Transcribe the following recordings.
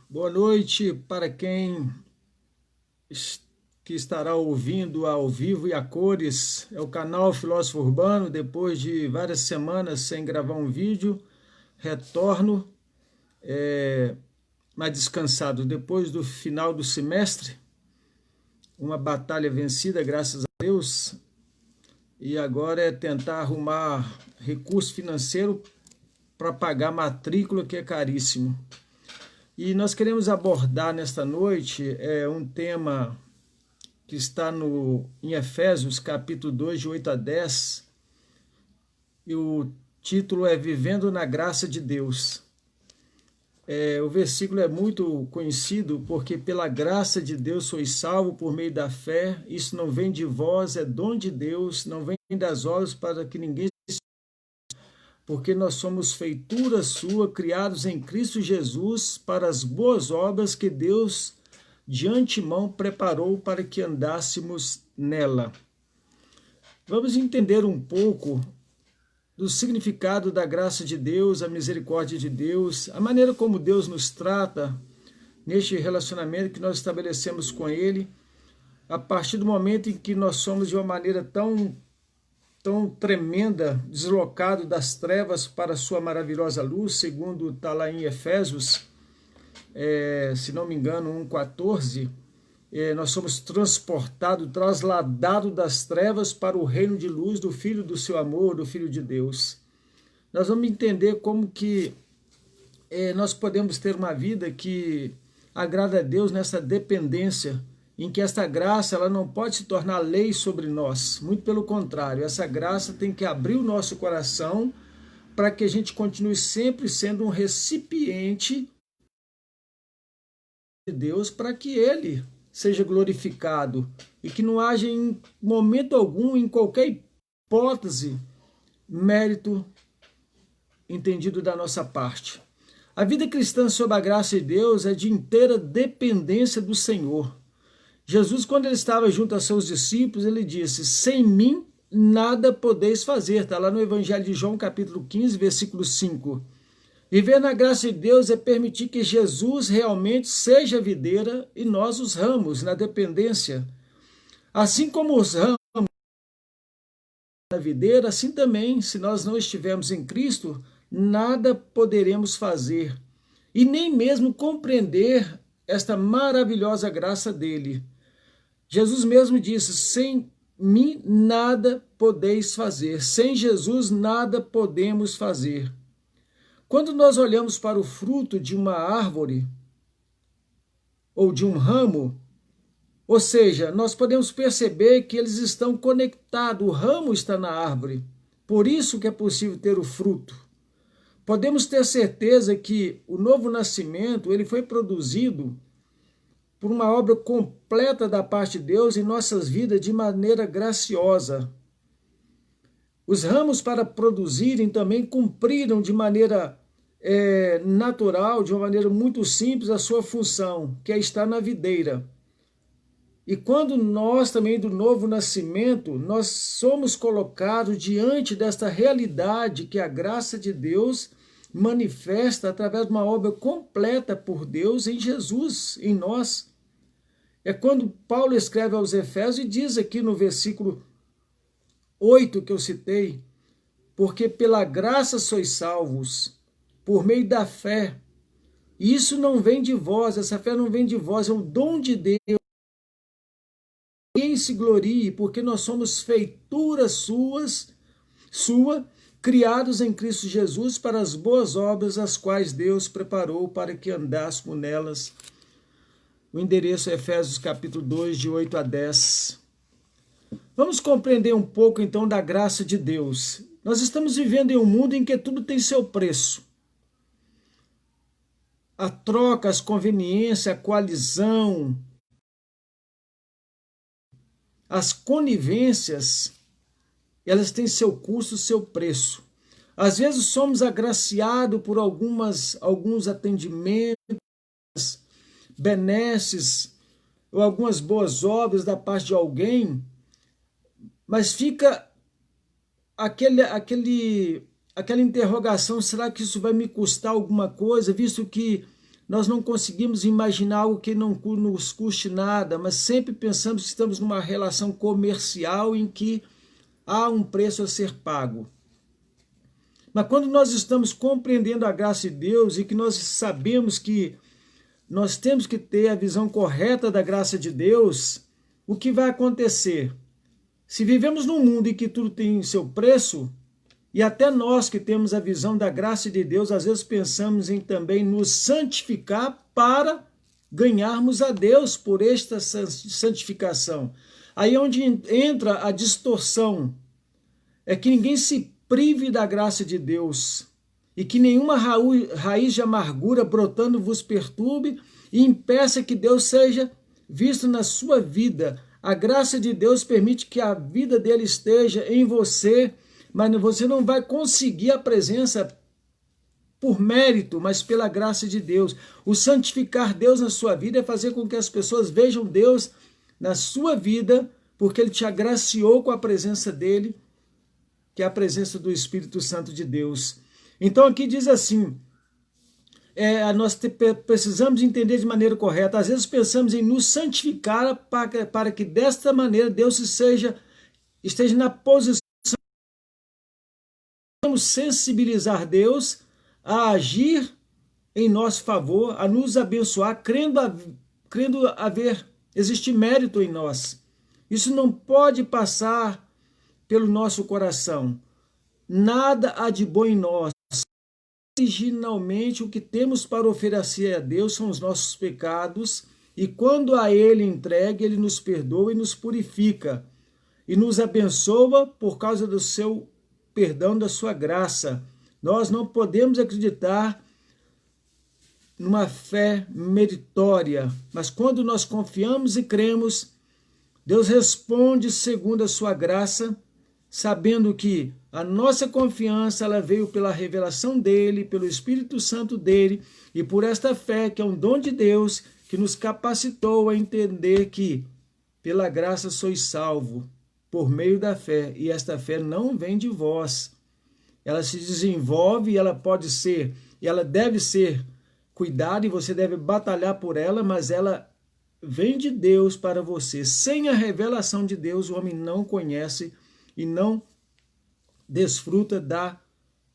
Boa noite para quem que estará ouvindo ao vivo e a cores. É o canal Filósofo Urbano. Depois de várias semanas sem gravar um vídeo, retorno mais descansado. Depois do final do semestre, uma batalha vencida, graças a Deus. E agora é tentar arrumar recurso financeiro para pagar a matrícula, que é caríssimo. E nós queremos abordar nesta noite um tema que está em Efésios, capítulo 2, de 8 a 10, e o título é Vivendo na Graça de Deus. O versículo é muito conhecido, porque pela graça de Deus sois salvo por meio da fé, isso não vem de vós, é dom de Deus, não vem das obras para que ninguém se... Porque nós somos feitura sua, criados em Cristo Jesus, para as boas obras que Deus de antemão preparou para que andássemos nela. Vamos entender um pouco do significado da graça de Deus, a misericórdia de Deus, a maneira como Deus nos trata neste relacionamento que nós estabelecemos com Ele, a partir do momento em que nós somos de uma maneira tão tremenda, deslocado das trevas para a sua maravilhosa luz, segundo está lá em Efésios, se não me engano, 1,14, nós somos transportados, trasladados das trevas para o reino de luz do Filho do seu amor, do Filho de Deus. Nós vamos entender como que nós podemos ter uma vida que agrada a Deus nessa dependência, em que esta graça ela não pode se tornar lei sobre nós, muito pelo contrário, essa graça tem que abrir o nosso coração para que a gente continue sempre sendo um recipiente de Deus, para que Ele seja glorificado e que não haja em momento algum, em qualquer hipótese, mérito entendido da nossa parte. A vida cristã sob a graça de Deus é de inteira dependência do Senhor. Jesus, quando ele estava junto a seus discípulos, ele disse, sem mim nada podeis fazer. Está lá no Evangelho de João, capítulo 15, versículo 5. Viver na graça de Deus é permitir que Jesus realmente seja a videira e nós os ramos, na dependência. Assim como os ramos na videira, assim também, se nós não estivermos em Cristo, nada poderemos fazer e nem mesmo compreender esta maravilhosa graça dele. Jesus mesmo disse, sem mim nada podeis fazer, sem Jesus nada podemos fazer. Quando nós olhamos para o fruto de uma árvore ou de um ramo, ou seja, nós podemos perceber que eles estão conectados, o ramo está na árvore, por isso que é possível ter o fruto. Podemos ter certeza que o novo nascimento ele foi produzido por uma obra completa da parte de Deus em nossas vidas de maneira graciosa. Os ramos para produzirem também cumpriram de maneira natural, de uma maneira muito simples, a sua função, que é estar na videira. E quando nós também do novo nascimento, nós somos colocados diante desta realidade que a graça de Deus manifesta através de uma obra completa por Deus em Jesus, em nós. É quando Paulo escreve aos Efésios e diz aqui no versículo 8 que eu citei, porque pela graça sois salvos, por meio da fé. E isso não vem de vós, essa fé não vem de vós, é um dom de Deus. Ninguém se glorie, porque nós somos feituras sua, criados em Cristo Jesus para as boas obras, as quais Deus preparou para que andássemos nelas. O endereço é Efésios capítulo 2, de 8 a 10. Vamos compreender um pouco então da graça de Deus. Nós estamos vivendo em um mundo em que tudo tem seu preço. A troca, as conveniências, a coalizão, as conivências, elas têm seu custo, seu preço. Às vezes somos agraciados por alguns atendimentos, benesses, ou algumas boas obras da parte de alguém, mas fica aquele aquela interrogação, será que isso vai me custar alguma coisa, visto que nós não conseguimos imaginar algo que não nos custe nada, mas sempre pensamos que estamos numa relação comercial em que há um preço a ser pago. Mas quando nós estamos compreendendo a graça de Deus e que nós sabemos que nós temos que ter a visão correta da graça de Deus, o que vai acontecer? Se vivemos num mundo em que tudo tem seu preço, e até nós que temos a visão da graça de Deus, às vezes pensamos em também nos santificar para ganharmos a Deus por esta santificação. Aí é onde entra a distorção. É que ninguém se prive da graça de Deus e que nenhuma raiz de amargura brotando vos perturbe e impeça que Deus seja visto na sua vida. A graça de Deus permite que a vida dele esteja em você, mas você não vai conseguir a presença por mérito, mas pela graça de Deus. O santificar Deus na sua vida é fazer com que as pessoas vejam Deus na sua vida, porque Ele te agraciou com a presença dEle, que é a presença do Espírito Santo de Deus. Então aqui diz assim, nós precisamos entender de maneira correta. Às vezes pensamos em nos santificar para que desta maneira Deus esteja na posição de sensibilizar Deus a agir em nosso favor, a nos abençoar, crendo existir mérito em nós. Isso não pode passar pelo nosso coração. Nada há de bom em nós. Originalmente, o que temos para oferecer a Deus são os nossos pecados, e quando a Ele entregue, Ele nos perdoa e nos purifica, e nos abençoa por causa do seu perdão, da sua graça. Nós não podemos acreditar numa fé meritória, mas quando nós confiamos e cremos, Deus responde segundo a sua graça, sabendo que a nossa confiança ela veio pela revelação dele, pelo Espírito Santo dele, e por esta fé, que é um dom de Deus, que nos capacitou a entender que pela graça sois salvo, por meio da fé, e esta fé não vem de vós. Ela se desenvolve, ela pode ser, e ela deve ser cuidada, e você deve batalhar por ela, mas ela vem de Deus para você. Sem a revelação de Deus, o homem não conhece e não desfruta da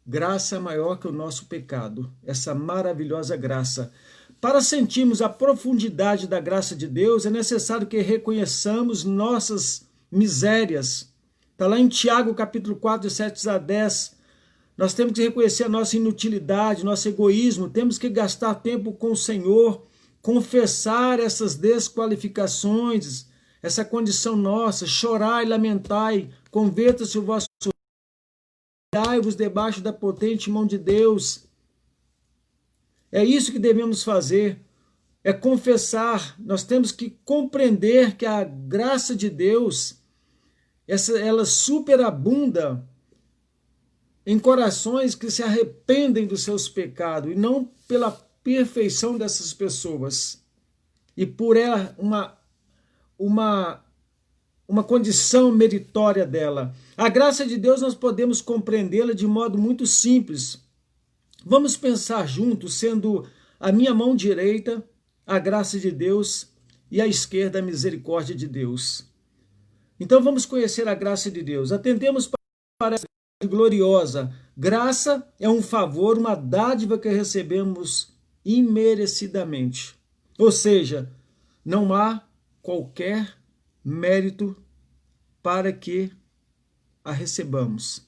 graça maior que o nosso pecado, essa maravilhosa graça. Para sentirmos a profundidade da graça de Deus, é necessário que reconheçamos nossas misérias. Está lá em Tiago, capítulo 4, de 7 a 10. Nós temos que reconhecer a nossa inutilidade, nosso egoísmo, temos que gastar tempo com o Senhor, confessar essas desqualificações, essa condição nossa, chorai, lamentai, converta-se o vosso dai-vos debaixo da potente mão de Deus. É isso que devemos fazer, é confessar. Nós temos que compreender que a graça de Deus, ela superabunda em corações que se arrependem dos seus pecados, e não pela perfeição dessas pessoas, e por ela uma condição meritória dela. A graça de Deus nós podemos compreendê-la de modo muito simples. Vamos pensar juntos, sendo a minha mão direita a graça de Deus e a esquerda a misericórdia de Deus. Então vamos conhecer a graça de Deus. Atendemos para essa gloriosa. Graça é um favor, uma dádiva que recebemos imerecidamente. Ou seja, não há qualquer mérito para que a recebamos.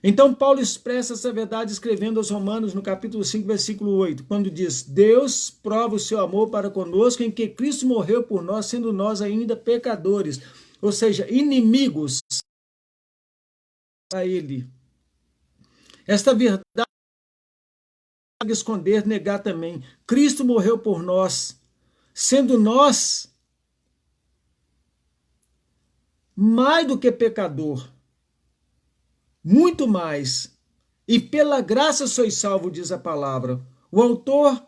Então Paulo expressa essa verdade escrevendo aos Romanos no capítulo 5, versículo 8, quando diz: Deus prova o seu amor para conosco em que Cristo morreu por nós, sendo nós ainda pecadores, ou seja, inimigos a Ele. Esta verdade não pode esconder, negar também. Cristo morreu por nós, sendo nós mais do que pecador, muito mais, e pela graça sois salvo, diz a palavra. O autor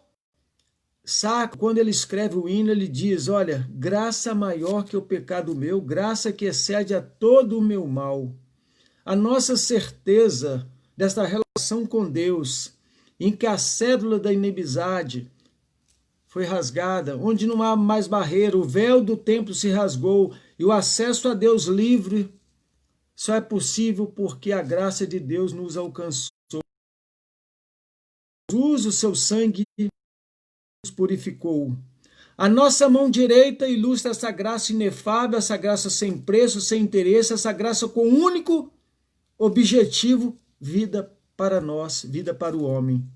Sacro, quando ele escreve o hino, ele diz: olha, graça maior que o pecado meu, graça que excede a todo o meu mal. A nossa certeza desta relação com Deus, em que a cédula da inimizade foi rasgada, onde não há mais barreira, o véu do templo se rasgou e o acesso a Deus livre só é possível porque a graça de Deus nos alcançou. Jesus, o seu sangue, nos purificou. A nossa mão direita ilustra essa graça inefável, essa graça sem preço, sem interesse, essa graça com o único objetivo: vida para nós, vida para o homem.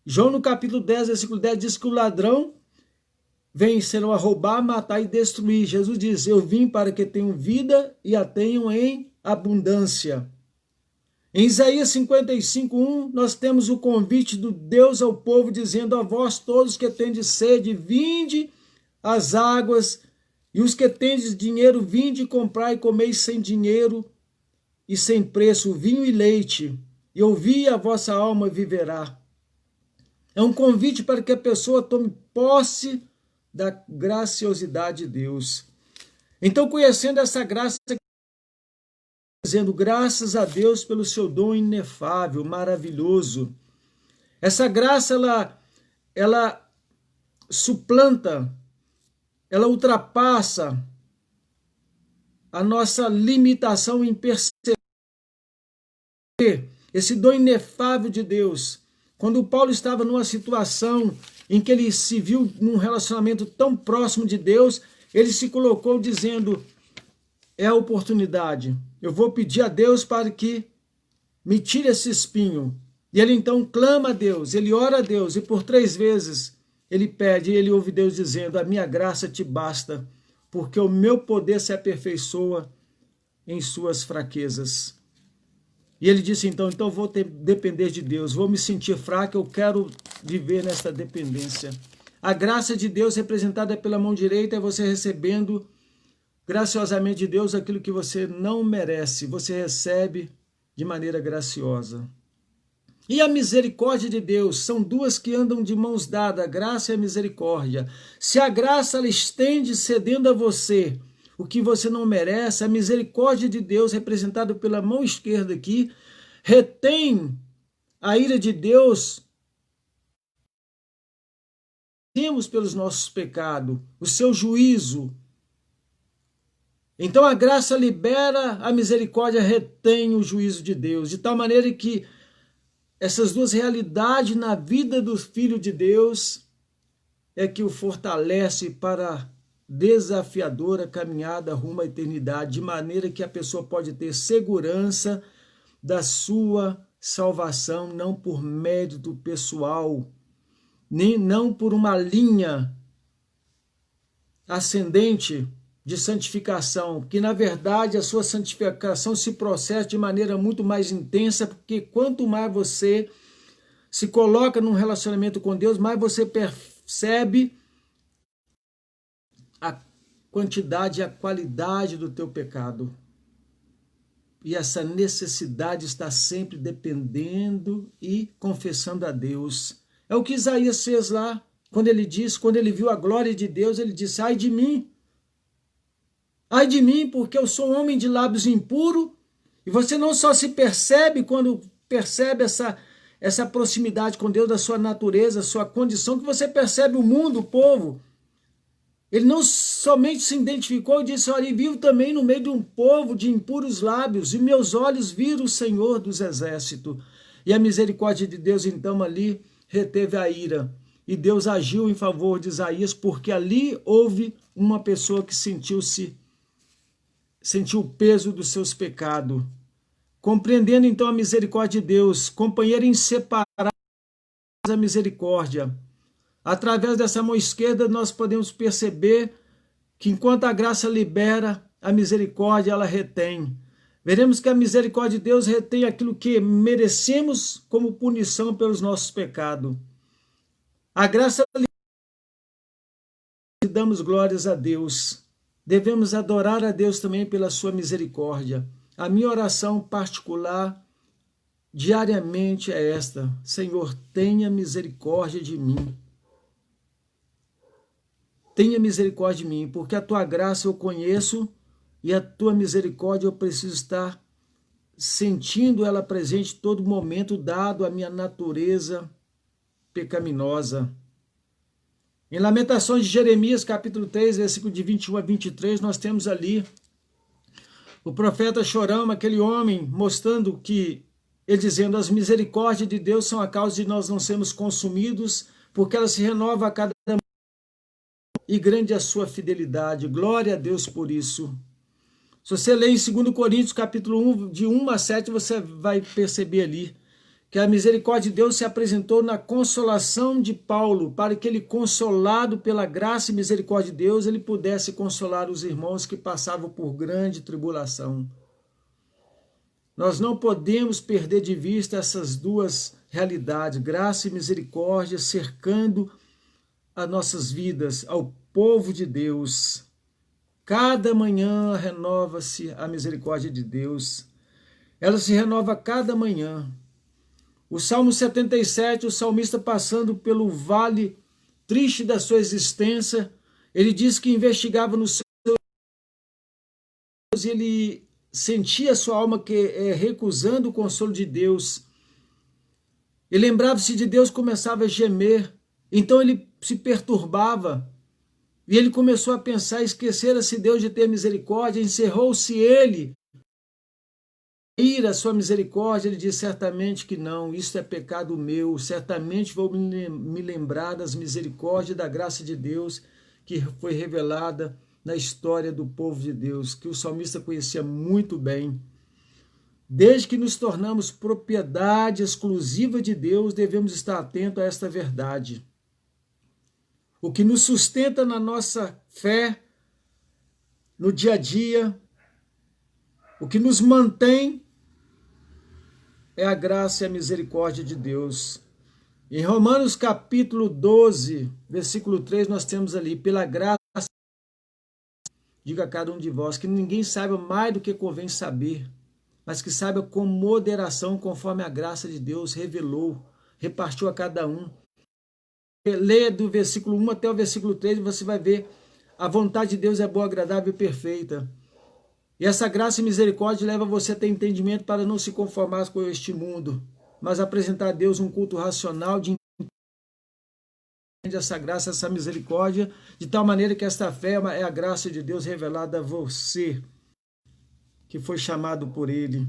João, no capítulo 10, versículo 10, diz que o ladrão vem senão a roubar, matar e destruir. Jesus diz: eu vim para que tenham vida e a tenham em abundância. Em Isaías 55:1, nós temos o convite do Deus ao povo, dizendo: a vós todos que tendes sede, vinde às águas, e os que tendes dinheiro, vinde comprar e comeis sem dinheiro e sem preço vinho e leite, e ouvi, a vossa alma viverá. É um convite para que a pessoa tome posse da graciosidade de Deus. Então, conhecendo essa graça, dizendo graças a Deus pelo seu dom inefável, maravilhoso. Essa graça, ela suplanta, ela ultrapassa a nossa limitação em perceber esse dom inefável de Deus. Quando Paulo estava numa situação em que ele se viu num relacionamento tão próximo de Deus, ele se colocou dizendo: é a oportunidade, eu vou pedir a Deus para que me tire esse espinho. E ele então clama a Deus, ele ora a Deus, e por 3 vezes ele pede, e ele ouve Deus dizendo: a minha graça te basta, porque o meu poder se aperfeiçoa em suas fraquezas. E ele disse então vou depender de Deus, vou me sentir fraco, eu quero viver nesta dependência. A graça de Deus representada pela mão direita é você recebendo graciosamente de Deus aquilo que você não merece, você recebe de maneira graciosa. E a misericórdia de Deus, são duas que andam de mãos dadas, a graça e a misericórdia. Se a graça ela estende cedendo a você o que você não merece, a misericórdia de Deus, representada pela mão esquerda aqui, retém a ira de Deus, temos pelos nossos pecados, o seu juízo. Então a graça libera, a misericórdia retém o juízo de Deus, de tal maneira que essas duas realidades na vida do Filho de Deus é que o fortalece para desafiadora caminhada rumo à eternidade, de maneira que a pessoa pode ter segurança da sua salvação, não por mérito pessoal, nem não por uma linha ascendente de santificação, que na verdade a sua santificação se processa de maneira muito mais intensa, porque quanto mais você se coloca num relacionamento com Deus, mais você percebe a quantidade e a qualidade do teu pecado. E essa necessidade está sempre dependendo e confessando a Deus. É o que Isaías fez lá, quando ele viu a glória de Deus, ele disse: ai de mim, porque eu sou um homem de lábios impuros. E você não só se percebe quando percebe essa proximidade com Deus, da sua natureza, sua condição, que você percebe o mundo, o povo. Ele não somente se identificou e disse: olha, vivo também no meio de um povo de impuros lábios, e meus olhos viram o Senhor dos exércitos. E a misericórdia de Deus então ali reteve a ira. E Deus agiu em favor de Isaías, porque ali houve uma pessoa que sentiu o peso dos seus pecados. Compreendendo então a misericórdia de Deus, companheiro inseparável da misericórdia. Através dessa mão esquerda nós podemos perceber que enquanto a graça libera, a misericórdia ela retém. Veremos que a misericórdia de Deus retém aquilo que merecemos como punição pelos nossos pecados. A graça e damos glórias a Deus. Devemos adorar a Deus também pela sua misericórdia. A minha oração particular diariamente é esta: Senhor, tenha misericórdia de mim. Tenha misericórdia de mim, porque a tua graça eu conheço e a tua misericórdia eu preciso estar sentindo ela presente todo momento, dado a minha natureza pecaminosa. Em Lamentações de Jeremias, capítulo 3, versículo de 21 a 23, nós temos ali o profeta chorando, aquele homem, mostrando que, ele dizendo, as misericórdias de Deus são a causa de nós não sermos consumidos, porque ela se renova a cada manhã, e grande é a sua fidelidade. Glória a Deus por isso. Se você ler em 2 Coríntios, capítulo 1, de 1 a 7, você vai perceber ali que a misericórdia de Deus se apresentou na consolação de Paulo, para que ele, consolado pela graça e misericórdia de Deus, ele pudesse consolar os irmãos que passavam por grande tribulação. Nós não podemos perder de vista essas duas realidades, graça e misericórdia, cercando as nossas vidas, ao povo de Deus. Cada manhã renova-se a misericórdia de Deus. Ela se renova a cada manhã. O Salmo 77, o salmista passando pelo vale triste da sua existência, ele diz que investigava no seu Deus e ele sentia a sua alma recusando o consolo de Deus. Ele lembrava-se de Deus, começava a gemer, então ele se perturbava e ele começou a pensar, esquecera-se Deus de ter misericórdia, encerrou-se ele ir a sua misericórdia. Ele diz, certamente que não, isso é pecado meu, certamente vou me lembrar das misericórdias e da graça de Deus que foi revelada na história do povo de Deus, que o salmista conhecia muito bem. Desde que nos tornamos propriedade exclusiva de Deus, devemos estar atentos a esta verdade. O que nos sustenta na nossa fé, no dia a dia, o que nos mantém é a graça e a misericórdia de Deus. Em Romanos capítulo 12, versículo 3, nós temos ali, pela graça, diga a cada um de vós, que ninguém saiba mais do que convém saber, mas que saiba com moderação, conforme a graça de Deus revelou, repartiu a cada um. Leia do versículo 1 até o versículo 3, você vai ver a vontade de Deus é boa, agradável e perfeita. E essa graça e misericórdia leva você a ter entendimento para não se conformar com este mundo, mas apresentar a Deus um culto racional de essa graça, essa misericórdia, de tal maneira que esta fé é a graça de Deus revelada a você, que foi chamado por Ele.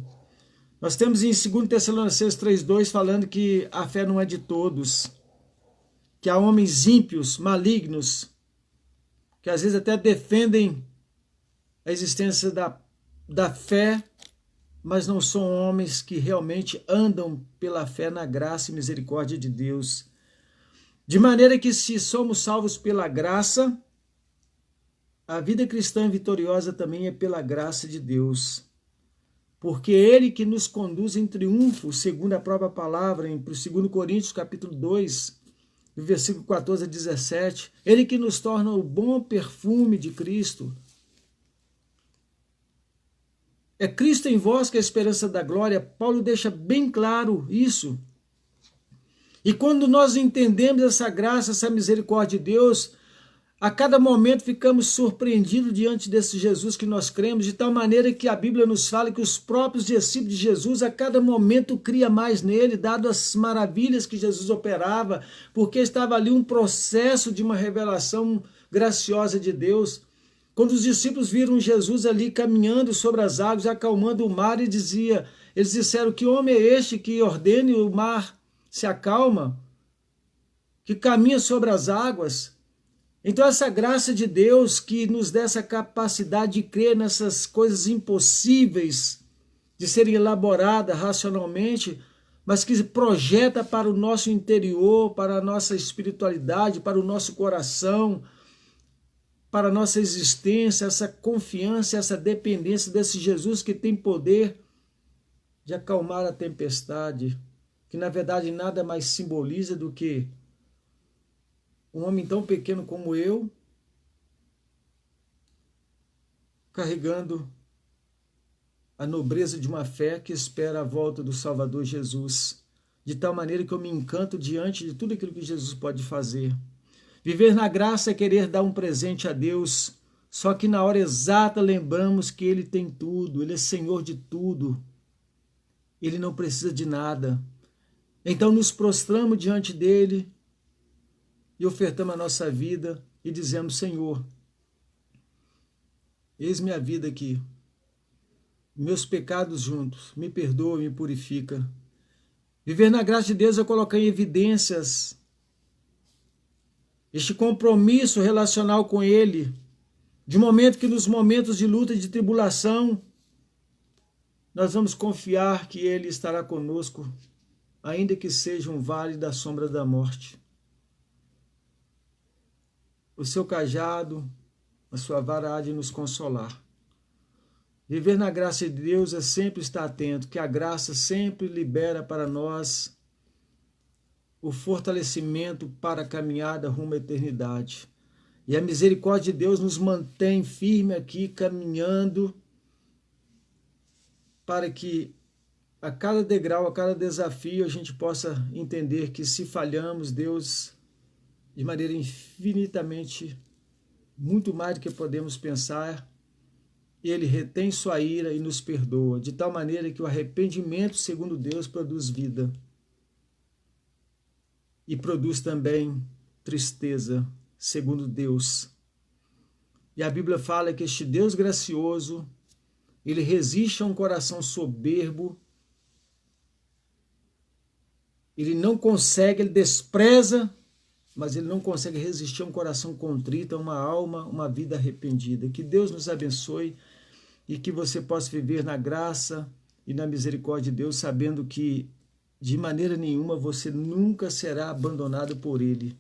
Nós temos em 2 Tessalonicenses 3,2 falando que a fé não é de todos, que há homens ímpios, malignos, que às vezes até defendem a existência da fé, mas não são homens que realmente andam pela fé na graça e misericórdia de Deus. De maneira que, se somos salvos pela graça, a vida cristã vitoriosa também é pela graça de Deus. Porque é Ele que nos conduz em triunfo, segundo a própria palavra, em 2 Coríntios capítulo 2, do versículo 14 a 17, Ele que nos torna o bom perfume de Cristo. É Cristo em vós que é a esperança da glória. Paulo deixa bem claro isso. E quando nós entendemos essa graça, essa misericórdia de Deus, a cada momento ficamos surpreendidos diante desse Jesus que nós cremos, de tal maneira que a Bíblia nos fala que os próprios discípulos de Jesus, a cada momento, cria mais nele, dado as maravilhas que Jesus operava, porque estava ali um processo de uma revelação graciosa de Deus. Quando os discípulos viram Jesus ali caminhando sobre as águas, acalmando o mar, eles disseram, que homem é este que ordene o mar se acalma, que caminha sobre as águas? Então essa graça de Deus que nos dá essa capacidade de crer nessas coisas impossíveis de serem elaboradas racionalmente, mas que projeta para o nosso interior, para a nossa espiritualidade, para o nosso coração, para a nossa existência, essa confiança, essa dependência desse Jesus que tem poder de acalmar a tempestade, que na verdade nada mais simboliza do que um homem tão pequeno como eu, carregando a nobreza de uma fé que espera a volta do Salvador Jesus, de tal maneira que eu me encanto diante de tudo aquilo que Jesus pode fazer. Viver na graça é querer dar um presente a Deus, só que na hora exata lembramos que Ele tem tudo, Ele é Senhor de tudo. Ele não precisa de nada. Então nos prostramos diante dele e ofertamos a nossa vida e dizemos: Senhor, eis minha vida aqui, meus pecados juntos, me perdoa, me purifica. Viver na graça de Deus é colocar em evidências este compromisso relacional com Ele, de momento que nos momentos de luta e de tribulação, nós vamos confiar que Ele estará conosco, ainda que seja um vale da sombra da morte. O seu cajado, a sua vara há de nos consolar. Viver na graça de Deus é sempre estar atento, que a graça sempre libera para nós o fortalecimento para a caminhada rumo à eternidade. E a misericórdia de Deus nos mantém firme aqui, caminhando, para que a cada degrau, a cada desafio, a gente possa entender que se falhamos, Deus, de maneira infinitamente, muito mais do que podemos pensar, Ele retém sua ira e nos perdoa, de tal maneira que o arrependimento, segundo Deus, produz vida. E produz também tristeza, segundo Deus. E a Bíblia fala que este Deus gracioso, Ele resiste a um coração soberbo, Ele não consegue, Ele despreza, mas Ele não consegue resistir a um coração contrito, a uma alma, uma vida arrependida. Que Deus nos abençoe e que você possa viver na graça e na misericórdia de Deus, sabendo que de maneira nenhuma você nunca será abandonado por Ele.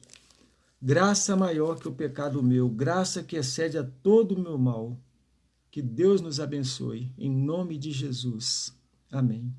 Graça maior que o pecado meu, graça que excede a todo o meu mal. Que Deus nos abençoe, em nome de Jesus. Amém.